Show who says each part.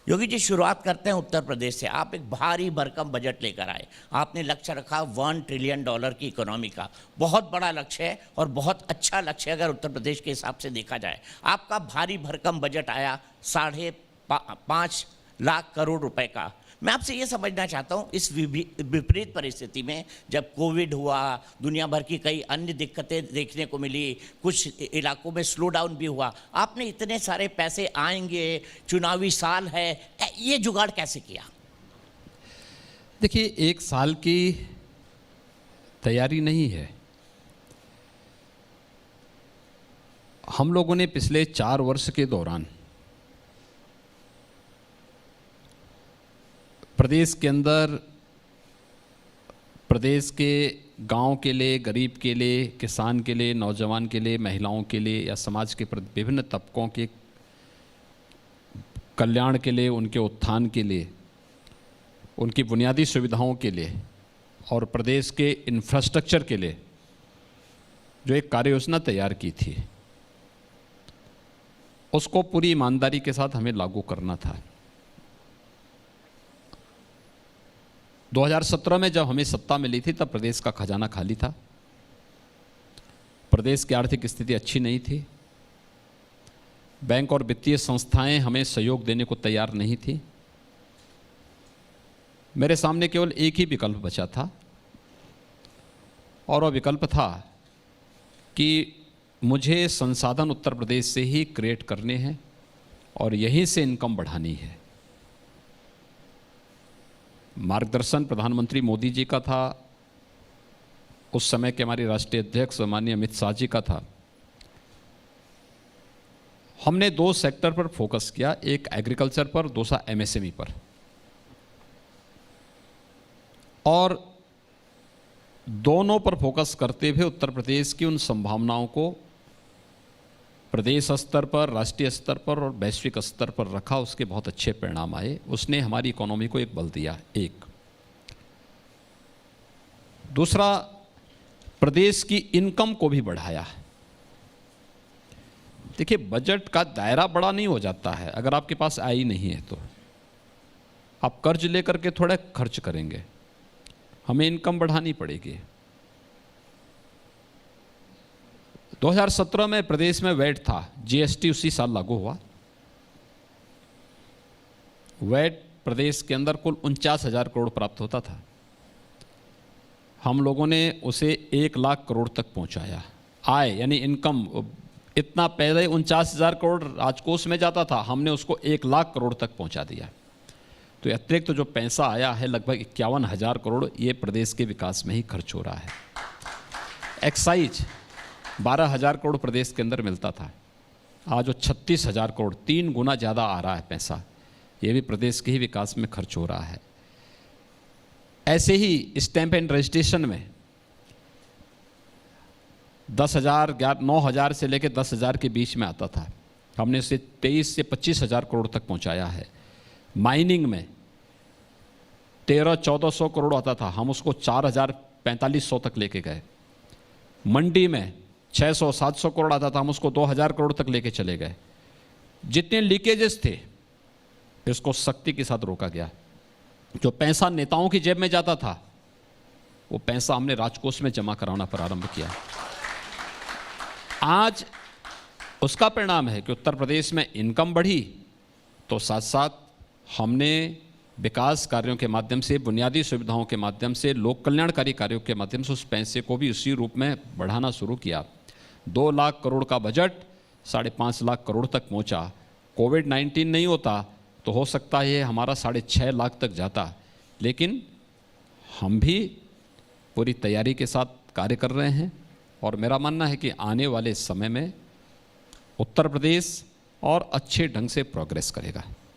Speaker 1: योगी जी, शुरुआत करते हैं उत्तर प्रदेश से। आप एक भारी भरकम बजट लेकर आए। आपने लक्ष्य रखा $1 ट्रिलियन की इकोनॉमी का। बहुत बड़ा लक्ष्य है और बहुत अच्छा लक्ष्य है अगर उत्तर प्रदेश के हिसाब से देखा जाए। आपका भारी भरकम बजट आया 5.5 लाख करोड़ रुपए का। मैं आपसे ये समझना चाहता हूँ, इस विपरीत परिस्थिति में जब कोविड हुआ, दुनिया भर की कई अन्य दिक्कतें देखने को मिली, कुछ इलाकों में स्लो डाउन भी हुआ, आपने इतने सारे पैसे आएंगे, चुनावी साल है, ये जुगाड़ कैसे किया?
Speaker 2: देखिए, एक साल की तैयारी नहीं है। हम लोगों ने पिछले 4 वर्ष के दौरान प्रदेश के अंदर, प्रदेश के गांव के लिए, गरीब के लिए, किसान के लिए, नौजवान के लिए, महिलाओं के लिए या समाज के विभिन्न तबकों के कल्याण के लिए, उनके उत्थान के लिए, उनकी बुनियादी सुविधाओं के लिए और प्रदेश के इंफ्रास्ट्रक्चर के लिए जो एक कार्य योजना तैयार की थी, उसको पूरी ईमानदारी के साथ हमें लागू करना था। 2017 में जब हमें सत्ता मिली थी तब प्रदेश का खजाना खाली था, प्रदेश की आर्थिक स्थिति अच्छी नहीं थी, बैंक और वित्तीय संस्थाएं हमें सहयोग देने को तैयार नहीं थी। मेरे सामने केवल एक ही विकल्प बचा था और वह विकल्प था कि मुझे संसाधन उत्तर प्रदेश से ही क्रिएट करने हैं और यहीं से इनकम बढ़ानी है। मार्गदर्शन प्रधानमंत्री मोदी जी का था, उस समय के हमारे राष्ट्रीय अध्यक्ष माननीय अमित शाह जी का था। हमने 2 सेक्टर पर फोकस किया, एक एग्रीकल्चर पर, दूसरा एमएसएमई पर, और दोनों पर फोकस करते हुए उत्तर प्रदेश की उन संभावनाओं को प्रदेश स्तर पर, राष्ट्रीय स्तर पर और वैश्विक स्तर पर रखा। उसके बहुत अच्छे परिणाम आए। उसने हमारी इकोनॉमी को एक बल दिया। एक दूसरा, प्रदेश की इनकम को भी बढ़ाया। देखिए, बजट का दायरा बड़ा नहीं हो जाता है अगर आपके पास आय ही नहीं है तो। आप कर्ज लेकर के थोड़ा खर्च करेंगे, हमें इनकम बढ़ानी पड़ेगी। 2017 में प्रदेश में वैट था, जीएसटी उसी साल लागू हुआ। वैट प्रदेश के अंदर कुल 49,000 करोड़ प्राप्त होता था। हम लोगों ने उसे 1 लाख करोड़ तक पहुंचाया। आय यानी इनकम, इतना पहले 49,000 करोड़ राजकोष में जाता था, हमने उसको 1 लाख करोड़ तक पहुंचा दिया। तो अतिरिक्त जो पैसा आया है लगभग 51,000 करोड़, ये प्रदेश के विकास में ही खर्च हो रहा है। एक्साइज 12,000 करोड़ प्रदेश के अंदर मिलता था, आज वो 36,000 करोड़, 3 गुना ज़्यादा आ रहा है पैसा। ये भी प्रदेश के ही विकास में खर्च हो रहा है। ऐसे ही स्टैंप एंड रजिस्ट्रेशन में 10,000, 9,000 से लेकर 10,000 के बीच में आता था, हमने इसे 23 से 25,000 करोड़ तक पहुंचाया है। माइनिंग में 1300-1400 करोड़ आता था, हम उसको 4,000-4,500 तक लेके गए। मंडी में 600-700 करोड़ आता था, हम उसको 2,000 करोड़ तक लेके चले गए। जितने लीकेजेस थे इसको सख्ती के साथ रोका गया। जो पैसा नेताओं की जेब में जाता था वो पैसा हमने राजकोष में जमा कराना प्रारंभ किया। आज उसका परिणाम है कि उत्तर प्रदेश में इनकम बढ़ी, तो साथ साथ हमने विकास कार्यों के माध्यम से, बुनियादी सुविधाओं के माध्यम से, लोक कल्याणकारी कार्यों के माध्यम से उस पैसे को भी उसी रूप में बढ़ाना शुरू किया। 2 लाख करोड़ का बजट 5.5 लाख करोड़ तक पहुंचा। कोविड-19 नहीं होता तो हो सकता है हमारा 6.5 लाख तक जाता, लेकिन हम भी पूरी तैयारी के साथ कार्य कर रहे हैं और मेरा मानना है कि आने वाले समय में उत्तर प्रदेश और अच्छे ढंग से प्रोग्रेस करेगा।